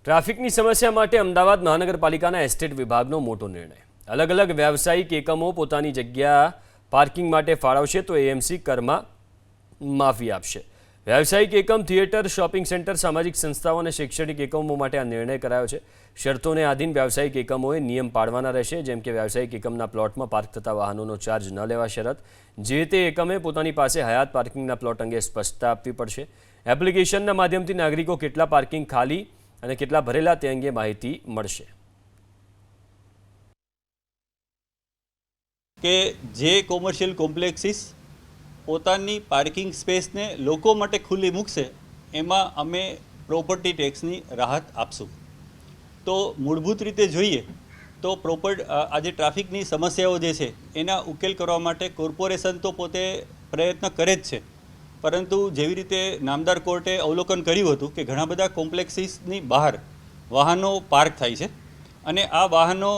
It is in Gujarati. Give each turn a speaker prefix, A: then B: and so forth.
A: ટ્રાફિકની સમસ્યા માટે અમદાવાદ મહાનગરપાલિકાના એસ્ટેટ વિભાગનો મોટો નિર્ણય। અલગ અલગ વ્યાવસાયિક એકમો પોતાની જગ્યા પાર્કિંગ માટે ફાળવશે તો એએમસી કરમાં માફી આપશે। व्यावसायिक एकम, थिएटर, शॉपिंग सेंटर, सामाजिक संस्थाओं और शैक्षणिक एकमों माटे आ निर्णय करायो छे। शर्तोने आधीन व्यावसायिक एकमोए नियम पाळवाना रहेशे, जेम के व्यावसायिक एकमना प्लॉटमां पार्क थता वाहनोनो चार्ज न लेवा शरत। जे ते एकमे पोतानी पासे हयात पार्किंगना प्लॉट अंगे स्पष्टता आपवी पड़शे। एप्लिकेशनना माध्यमथी नागरिको केटला पार्किंग खाली अने केटला भरेला ते अंगे माहिती मळशे।
B: के जे कोमर्शियल कॉम्प्लेक्सिस પોતાની પાર્કિંગ સ્પેસને લોકો માટે ખુલ્લી મૂકશે એમાં અમે પ્રોપર્ટી ટેક્સની રાહત આપશું। તો મૂળભૂત રીતે જોઈએ તો આજે ટ્રાફિકની સમસ્યાઓ જે છે એના ઉકેલ કરવા માટે કોર્પોરેશન તો પોતે પ્રયત્ન કરે જ છે, પરંતુ જેવી રીતે નામદાર કોર્ટે અવલોકન કર્યું હતું કે ઘણા બધા કોમ્પ્લેક્સિસની બહાર વાહનો પાર્ક થાય છે અને આ વાહનો